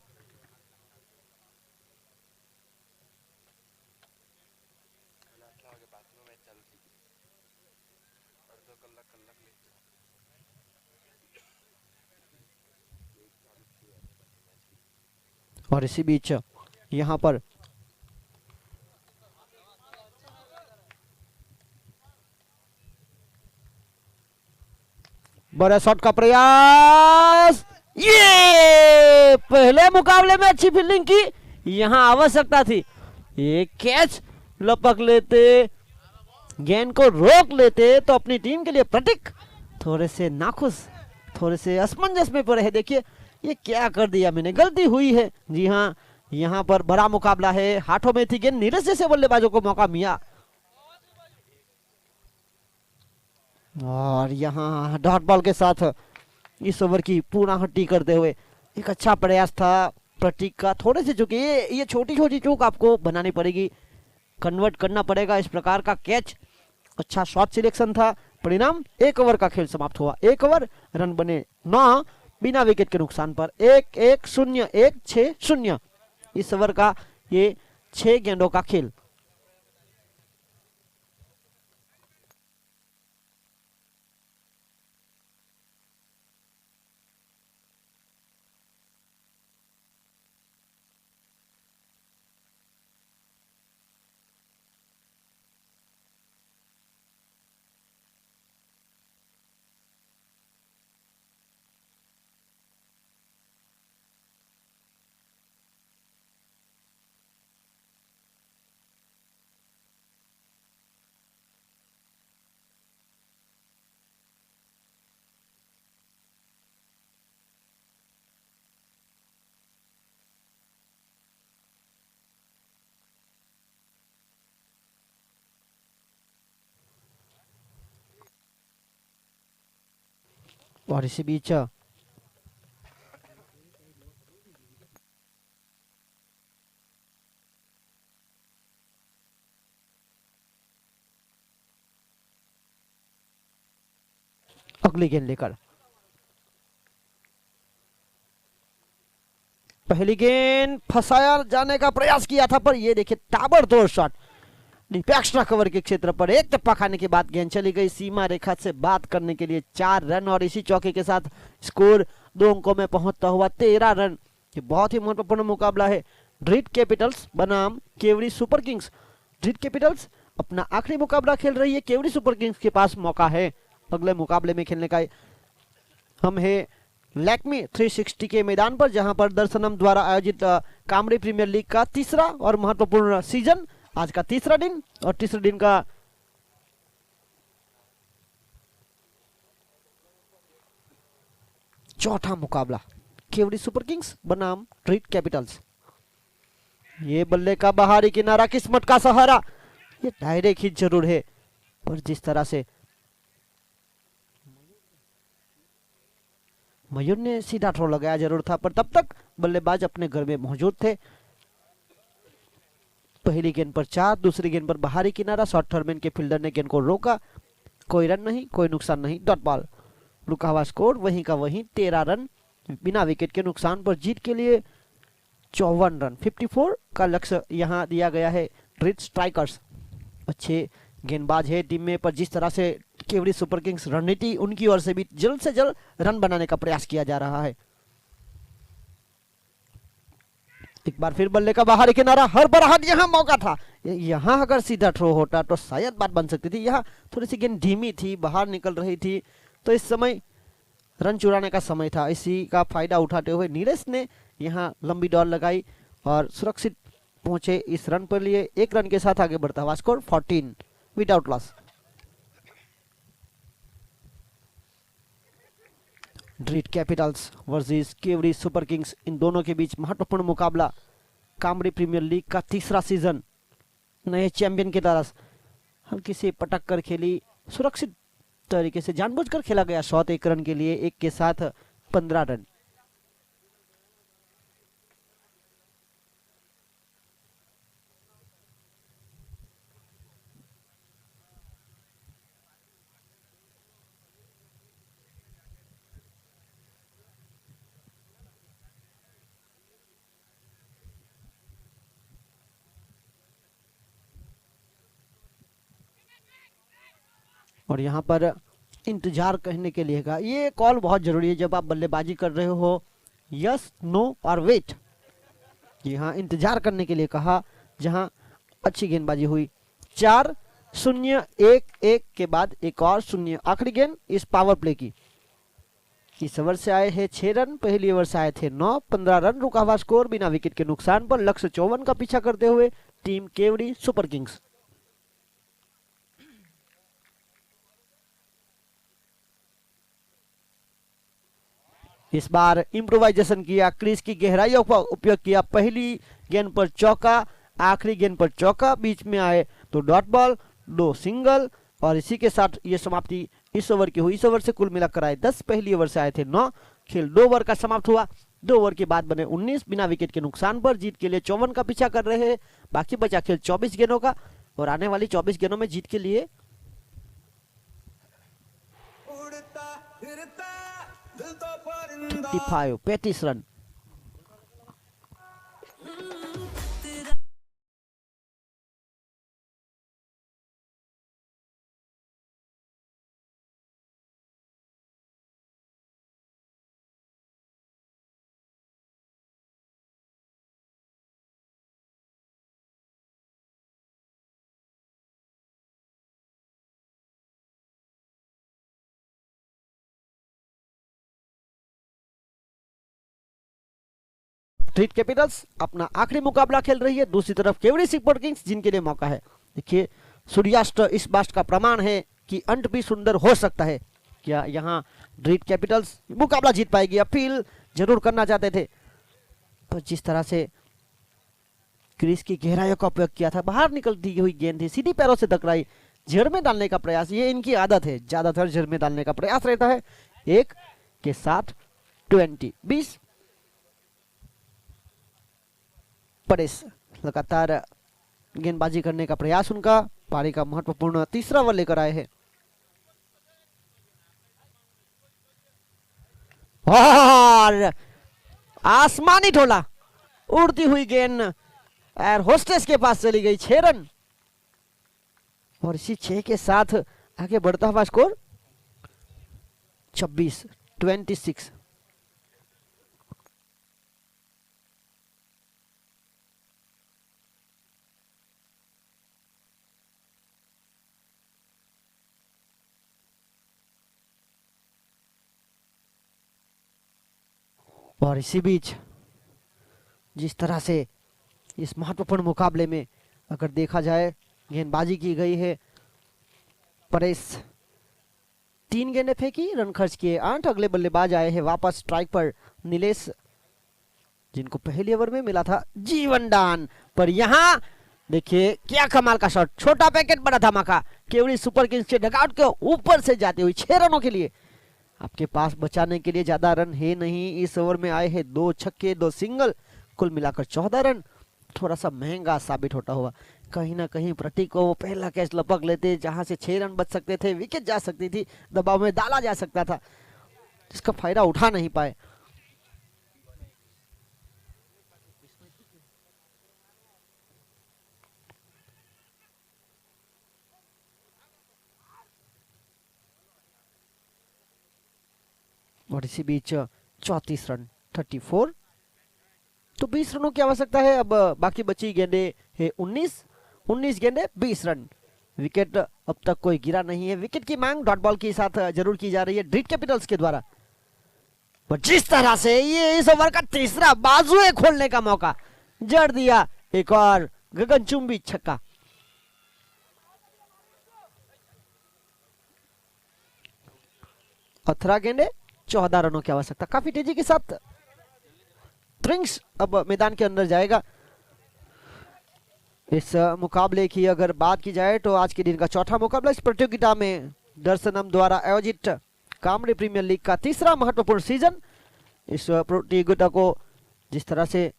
और इसी बीच यहां पर बड़ा शॉट का प्रयास, ये पहले मुकाबले में अच्छी फील्डिंग की, यहां आवश्यकता थी। ये कैच लपक लेते, गेंद को रोक लेते तो अपनी टीम के लिए प्रतीक थोड़े से नाखुश, थोड़े से असमंजस में पड़े हैं। देखिए ये क्या कर दिया मैंने, गलती हुई है। जी हाँ, यहाँ पर बड़ा मुकाबला है, हाथों में थी गेंद, नीरज जैसे बल्लेबाजों को मौका मिला। और यहाँ डॉट बॉल के साथ इस ओवर की पूर्णाहुति करते हुए एक अच्छा प्रयास था प्रतीक का। थोड़े से चूक, ये छोटी छोटी चूक आपको बनानी पड़ेगी, कन्वर्ट करना पड़ेगा इस प्रकार का कैच। अच्छा शॉट सिलेक्शन था। परिणाम 1 ओवर का खेल समाप्त हुआ। 1 ओवर, रन बने 9 बिना विकेट के नुकसान पर। 1-1-0, 1-6-0 इस ओवर का ये 6 गेंदों का खेल। और इसी बीच अगली गेंद लेकर पहली गेंद फंसाया जाने का प्रयास किया था, पर ये देखिए ताबड़तोड़ शॉट एक्स्ट्रा कवर के क्षेत्र पर एक टप्पा खाने के बाद गेंद चली गई सीमा रेखा से बात करने के लिए। 4 रन और इसी चौके के साथ स्कोर 2 अंकों में पहुंचता हुआ 13 रन। ये बहुत ही महत्वपूर्ण मुकाबला है ड्रीट कैपिटल्स बनाम केवड़ी सुपर किंग्स। ड्रीट कैपिटल्स अपना आखिरी मुकाबला खेल रही है, केवड़ी सुपर किंग्स के पास मौका है अगले मुकाबले में खेलने का। हम है लैक्मी 360 के मैदान पर, जहां पर दर्शनम द्वारा आयोजित कामड़ी प्रीमियर लीग का तीसरा और महत्वपूर्ण सीजन, आज का तीसरा दिन और तीसरे दिन का चौथा मुकाबला केवड़ी सुपर किंग्स बनाम ट्रीट कैपिटल्स। ये बल्ले का बाहरी किनारा, किस्मत का सहारा, ये डायरेक्ट हिट जरूर है, पर जिस तरह से मयूर ने सीधा थ्रो लगाया जरूर था, पर तब तक बल्लेबाज अपने घर में मौजूद थे। पहली गेंद पर 4, दूसरी गेंद पर बाहरी किनारा, शॉर्ट थर्डमैन के फील्डर ने गेंद को रोका, कोई रन नहीं, कोई नुकसान नहीं, डॉट बॉल। रुका हुआ स्कोर वहीं का वहीं 13 रन बिना विकेट के नुकसान पर जीत के लिए 54 रन 54 का लक्ष्य यहां दिया गया है। ड्रीट स्ट्राइकर्स अच्छे गेंदबाज है टीम में, पर जिस तरह से केवड़ी सुपर किंग्स रणनीति उनकी ओर से भी जल्द से जल्द रन बनाने का प्रयास किया जा रहा है। एक बार फिर बल्ले का बाहरी किनारा, हर बराहट यहां मौका था, यहां अगर सीधा थ्रो होता तो शायद बात बन सकती थी। यहां थोड़ी सी गेंद धीमी थी, बाहर निकल रही थी, तो इस समय रन चुराने का समय था। इसी का फायदा उठाते हुए नीरज ने यहां लंबी दौड़ लगाई और सुरक्षित पहुंचे इस रन पर लिए। 1 रन के साथ आगे बढ़ता हुआ स्कोर 14 विदाउट लॉस। ड्रीट कैपिटल्स वर्सेस केवड़ी सुपर किंग्स, इन दोनों के बीच महत्वपूर्ण मुकाबला। कामड़ी प्रीमियर लीग का तीसरा सीजन नए चैंपियन की तरफ हल्की से पटक कर खेली, सुरक्षित तरीके से जानबूझकर खेला गया शॉट 1 रन के लिए, 1 के साथ 15 रन। और यहाँ पर इंतजार करने के लिए कहा, ये कॉल बहुत जरूरी है जब आप बल्लेबाजी कर रहे हो। यस, नो और वेट, यहाँ इंतजार करने के लिए कहा, जहां अच्छी गेंदबाजी हुई। 4-0-1-1 के बाद एक और 0। आखिरी गेंद इस पावर प्ले की। इस ओवर से आए हैं 6 रन, पहली ओवर से आए थे 9, 15 रन रुका हुआ स्कोर बिना विकेट के नुकसान पर। लक्ष्य 54 का पीछा करते हुए टीम केवड़ी सुपर किंग्स। इस बार इम्प्रोवाइजेशन किया, क्रीज की गहराइयों का उपयोग किया। पहली गेंद पर चौका, आखिरी गेंद पर चौका, बीच में आए तो डॉट बॉल, 2 सिंगल, और इसी के साथ ये समाप्ति इस ओवर की हुई। इस ओवर से कुल मिलाकर आए 10, पहली ओवर से आए थे 9। खेल 2 ओवर का समाप्त हुआ, 2 ओवर के बाद बने 19 बिना विकेट के नुकसान पर। जीत के लिए 54 का पीछा कर रहे हैं। बाकी बचा खेल 24 गेंदों का, और आने वाली 24 गेंदों में जीत के लिए 35 रन। ड्रीट कैपिटल्स अपना आखिरी मुकाबला खेल रही है। दूसरी तरफ केवड़ी सुपर किंग्स, जिनके लिए मौका है। देखिए, सूर्यास्त इस बात का प्रमाण है कि अंत भी सुंदर हो सकता है। क्या यहाँ ड्रीट कैपिटल्स मुकाबला जीत पाएगी? अपील जरूर करना चाहते थे, पर जिस तरह से क्रीज की गहराइयों का उपयोग किया था, बाहर निकलती हुई गेंद थी, सीधी पैरों से टकराई। जड़ में डालने का प्रयास, ये इनकी आदत है, ज्यादातर जड़ में डालने का प्रयास रहता है। 1 के साथ 20 परेश लगातार गेंदबाजी करने का प्रयास उनका। पारी का महत्वपूर्ण तीसरा ओवर लेकर आए हैं। और आसमानी ढोला, उड़ती हुई गेंद एयर होस्टेस के पास चली गई। 6 रन, और इसी 6 के साथ आगे बढ़ता हुआ स्कोर 26 और इसी बीच जिस तरह से इस महत्वपूर्ण मुकाबले में अगर देखा जाए गेंदबाजी की गई है, परेश 3 गेंदें फेंकी, रन खर्च किए 8। अगले बल्लेबाज आए हैं वापस स्ट्राइक पर नीलेश, जिनको पहले ओवर में मिला था जीवन दान। पर यहां देखिए क्या कमाल का शॉट, छोटा पैकेट बड़ा धमाका। केवड़ी सुपर किंग्स के डगआउट के ऊपर से जाते हुए 6 रनों के लिए। आपके पास बचाने के लिए ज्यादा रन है नहीं। इस ओवर में आए हैं 2 छक्के 2 सिंगल, कुल मिलाकर 14 रन। थोड़ा सा महंगा साबित होता हुआ। कहीं ना कहीं प्रतीक को वो पहला कैच लपक लेते, जहां से 6 रन बच सकते थे, विकेट जा सकती थी, दबाव में डाला जा सकता था, जिसका फायदा उठा नहीं पाए। और इसी बीच 34 रन 34, तो 20 रनों की आवश्यकता है। अब बाकी बची गेंदे है 19 गेंदे 20 रन। विकेट अब तक कोई गिरा नहीं है। विकेट की मांग डॉट बॉल के साथ जरूर की जा रही है ड्रीट कैपिटल्स के द्वारा। पर जिस तरह से ये इस ओवर का तीसरा बाजुए खोलने का मौका जड़ दिया, एक और गगनचुंबी छक्का। अथरा गेंदे 14 रनों की आवश्यकता। काफी तेजी के साथ प्रिंस अब मैदान के अंदर जाएगा। इस मुकाबले की अगर बात की जाए तो आज के दिन का चौथा मुकाबला इस प्रतियोगिता में दर्शनम द्वारा आयोजित कामड़ी प्रीमियर लीग का तीसरा महत्वपूर्ण सीजन। इस प्रतियोगिता को जिस तरह से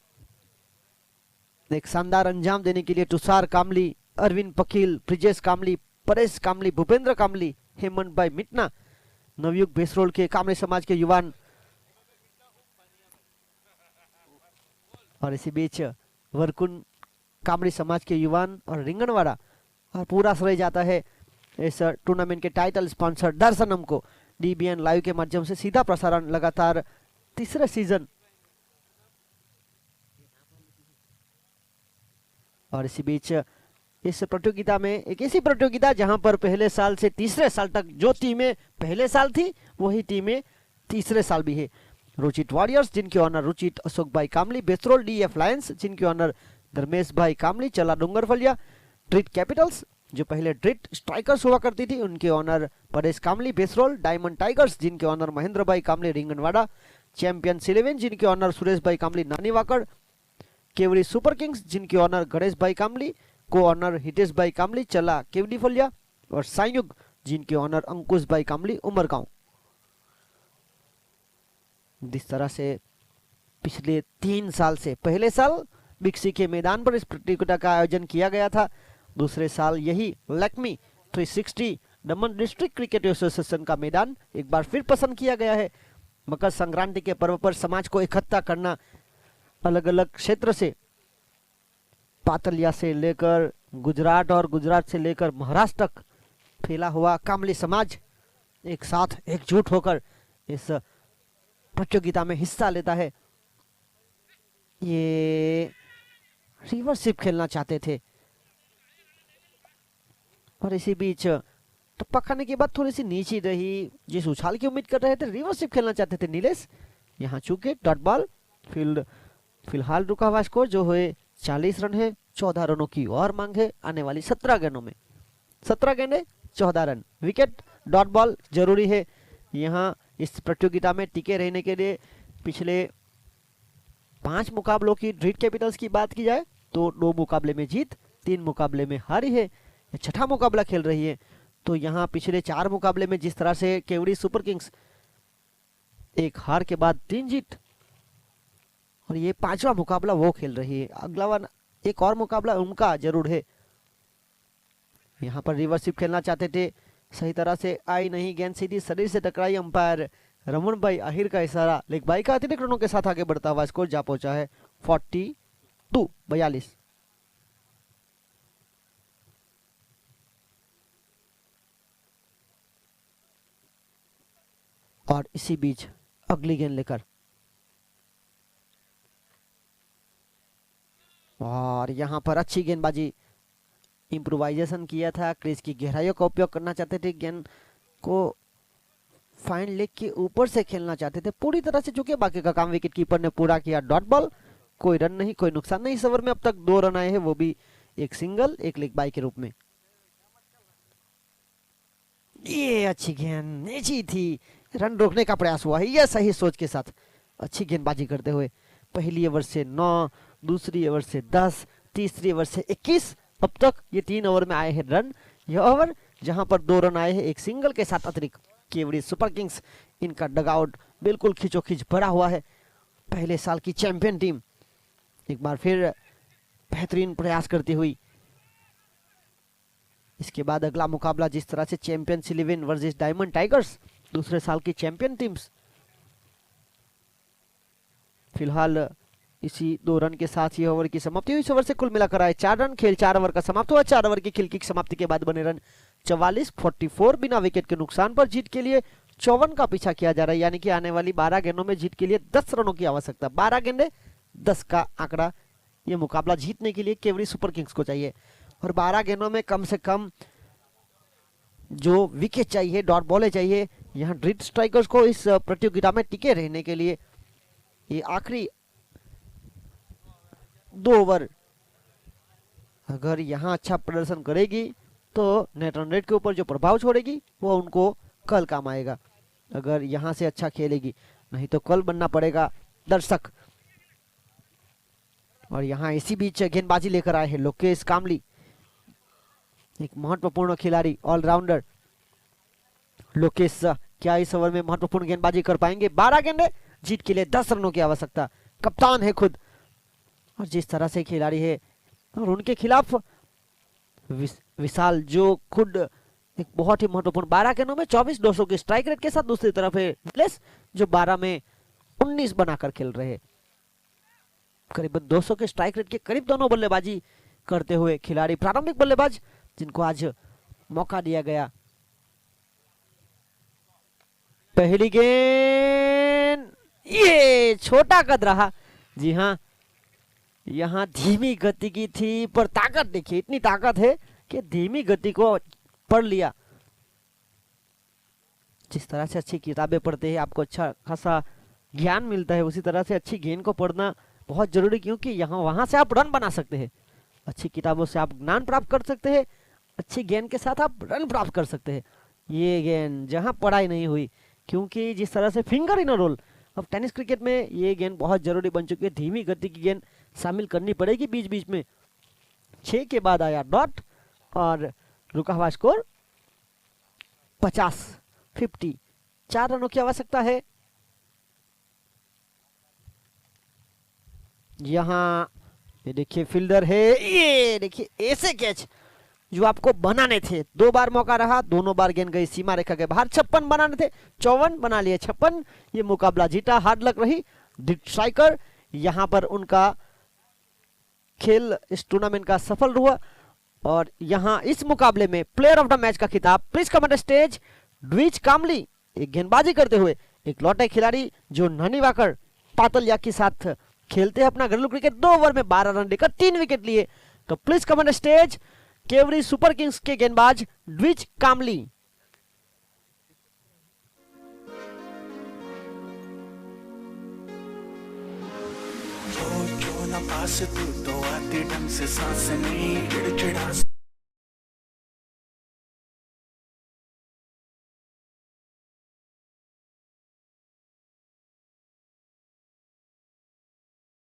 एक शानदार अंजाम देने के लिए तुषार कामली, अरविंद पकील, ब्रिजेश कामली, परेश कामली, भूपेंद्र कामली, हेमंत भाई मिटना, नवयुग बेसरोल के कामड़ी समाज के युवान, और इसी बीच वरकुन कामड़ी समाज के युवान और रिंगणवाड़ा, और पूरा श्रेय जाता है इस टूर्नामेंट के टाइटल स्पॉन्सर दर्शनम को। डीबीएन लाइव के माध्यम से सीधा प्रसारण लगातार तीसरे सीजन। और इसी बीच इस प्रतियोगिता में एक ऐसी प्रतियोगिता जहां पर पहले साल से तीसरे साल तक जो टीमें पहले साल थी वही टीमें तीसरे साल भी है। रुचित वॉरियर्स जिनके ऑनर रुचित अशोक भाई कामली, बेसरोल डीएफ लायंस जिनके ऑनर धर्मेश भाई कामली, चला डूंगरफलिया, ड्रीट कैपिटल्स जो पहले ड्रीट स्ट्राइकर्स हुआ करती थी उनके ऑनर परेश कामली, बेसरोल, डायमंड टाइगर्स जिनके ऑनर महेंद्र भाई कामली, रिंगनवाड़ा, चैंपियंस 11 जिनके ऑनर सुरेश भाई कामली, नानीवाकड़, केवड़ी सुपर किंग्स जिनके ऑनर गणेश भाई कामली, को ऑनर हितेश भाई कामली, चला केवड़ी फलिया, और संयुग जिनके ऑनर अंकुश भाई कामली, उमरगांव। जिस तरह से पिछले 3 साल से पहले साल बिक्सी के मैदान पर इस प्रतियोगिता का आयोजन किया गया था, दूसरे साल यही लक्ष्मी 360 दमन डिस्ट्रिक्ट क्रिकेट एसोसिएशन का मैदान एक बार फिर पसंद किया गया है। मकर संक्रांति के पर्व पर समाज को इकट्ठा करना, अलग अलग क्षेत्र से, पातलिया से लेकर गुजरात और गुजरात से लेकर महाराष्ट्र तक फैला हुआ कामली समाज एक साथ एकजुट होकर इस प्रतियोगिता में हिस्सा लेता है। ये रिवर्सिप खेलना चाहते थे और इसी बीच टप्पा खाने के बाद थोड़ी सी नीचे रही, जिस उछाल की उम्मीद कर रहे थे रिवर्सिप खेलना चाहते थे नीलेश, यहाँ चूके डॉट बॉल। फील्ड फिलहाल रुका हुआ स्कोर जो है 40 रन है, 14 रनों की और मांग है आने वाली 17 गेंदों में। 17 गेंदे 14 रन, विकेट डॉट बॉल जरूरी है यहाँ इस प्रतियोगिता में टिके रहने के लिए। पिछले 5 मुकाबलों की ड्रीट कैपिटल्स की बात की जाए तो 2 मुकाबले में जीत, 3 मुकाबले में हारी है, छठा मुकाबला खेल रही है। तो यहाँ पिछले 4 मुकाबले में जिस तरह से केवड़ी सुपर किंग्स एक हार के बाद 3 जीत, और ये 5वां मुकाबला वो खेल रही है। अगला एक और मुकाबला उनका जरूर है। यहाँ पर रिवर्सिप खेलना चाहते थे, सही तरह से आई नहीं गेंद, सीधी शरीर से टकराई, अंपायर रमन भाई आहिर का इशारा, लेग बाई का अतिरिक्त रनों के साथ आगे बढ़ता हुआ स्कोर जा पहुंचा है 42। और इसी बीच अगली गेंद लेकर, और यहां पर अच्छी गेंदबाजी, इम्प्रोवाइजेशन किया था, क्रीज की गहराइयों का उपयोग करना चाहते थे, गेंद को फाइन लेग के ऊपर से खेलना चाहते थे पूरी तरह से, चूंकि बाकी का काम विकेट कीपर ने पूरा किया। डॉट बॉल, कोई रन नहीं, कोई नुकसान नहीं। इस ओवर में अब तक 2 रन आए हैं, वो भी एक सिंगल एक लेग बाई के रूप में। ये अच्छी गेंद नीची थी, रन रोकने का प्रयास हुआ है, यह सही सोच के साथ अच्छी गेंदबाजी करते हुए। पहली ओवर से 9, दूसरी ओवर से 10, तीसरी ओवर से 21, अब तक ये 3 ओवर में आए हैं रन। यह ओवर जहां पर 2 रन आए हैं एक सिंगल के साथ अतिरिक्त। केवड़ी सुपर किंग्स, इनका डगआउट बिल्कुल खींचोखींच भरा हुआ है। पहले साल की चैंपियन टीम एक बार फिर बेहतरीन प्रयास करती हुई। इसके बाद अगला मुकाबला जिस तरह से चैंपियंस 11 वर्सेस डायमंड टाइगर्स, दूसरे साल की चैंपियन टीम्स। फिलहाल इसी 2 रन के साथ ये ओवर की समाप्ति हुई। इस ओवर से कुल मिलाकर आए 4 रन। खेल 4 ओवर का समाप्त हुआ। 4 ओवर की खेल की समाप्ति के बाद बने रन 44-44। बिना विकेट के नुकसान पर जीत के लिए 54 का पीछा किया जा रहा है, यानी कि आने वाली 12 गेंदों में जीत के लिए 10 रनों की आवश्यकता। 12 गेंदे 10 का आंकड़ा ये मुकाबला जीतने के लिए केवरी सुपर किंग्स को चाहिए। और 12 गेंदों में कम से कम जो विकेट चाहिए, डॉट बॉलें चाहिए। यहाँ ड्रीम स्ट्राइकर्स को इस प्रतियोगिता में टिके रहने के लिए ये आखिरी 2 ओवर अगर यहाँ अच्छा प्रदर्शन करेगी तो नेट रन रेट के ऊपर जो प्रभाव छोड़ेगी वो उनको कल काम आएगा, अगर यहाँ से अच्छा खेलेगी। नहीं तो कल बनना पड़ेगा दर्शक। और यहाँ इसी बीच गेंदबाजी लेकर आए हैं लोकेश कामली, एक महत्वपूर्ण खिलाड़ी, ऑलराउंडर। लोकेश क्या इस ओवर में महत्वपूर्ण गेंदबाजी कर पाएंगे? 12 गेंदे, जीत के लिए 10 रनों की आवश्यकता। कप्तान है खुद, और जिस तरह से खिलाड़ी है, और उनके खिलाफ विशाल जो खुद एक बहुत ही महत्वपूर्ण 12 गेंदों में 24-200 के स्ट्राइक रेट के साथ। दूसरी तरफ है निलेश जो 12 में 19 बनाकर खेल रहे हैं। करीबन 200 के स्ट्राइक रेट के करीब दोनों बल्लेबाजी करते हुए खिलाड़ी, प्रारंभिक बल्लेबाज जिनको आज मौका दिया गया। पहली गेंद, ये छोटा कद रहा। जी हाँ, यहाँ धीमी गति की थी, पर ताकत देखिए, इतनी ताकत है कि धीमी गति को पढ़ लिया। जिस तरह से अच्छी किताबें पढ़ते हैं आपको अच्छा खासा ज्ञान मिलता है, उसी तरह से अच्छी गेंद को पढ़ना बहुत जरूरी, क्योंकि यहाँ वहां से आप रन बना सकते हैं। अच्छी किताबों से आप ज्ञान प्राप्त कर सकते हैं, अच्छी गेंद के साथ आप रन प्राप्त कर सकते हैं। ये गेंद जहां पढ़ाई नहीं हुई, क्योंकि जिस तरह से फिंगर इन रोल, अब टेनिस क्रिकेट में ये गेंद बहुत जरूरी बन चुकी है। धीमी गति की गेंद शामिल करनी पड़ेगी बीच बीच में। 6 के बाद आया डॉट और रुका हुआ स्कोर 50। 4 रनों की आवश्यकता है। यहाँ ये देखिए फील्डर है, ये देखिए ऐसे कैच जो आपको बनाने थे। 2 बार मौका रहा, दोनों बार गेंद गई सीमा रेखा के बाहर। 56 बनाने थे, 54 बना लिए, 56। ये मुकाबला जीता, हार्ड लक रही स्ट्राइकर। यहाँ पर उनका खेल इस टूर्नामेंट का सफल हुआ। और यहाँ इस मुकाबले में प्लेयर ऑफ द मैच का खिताब प्लीज कम ऑन स्टेज द्विज कामली, एक गेंदबाजी करते हुए एक लौटे खिलाड़ी जो ननीवाकर पातलिया के साथ खेलते हैं अपना घरेलू क्रिकेट। 2 ओवर में 12 रन लेकर 3 विकेट लिए। तो please come on stage query super Kings के गेंदबाज द्विज कामली। पास तू तो आती ढंग से सांस नहीं, चिड़चिड़ा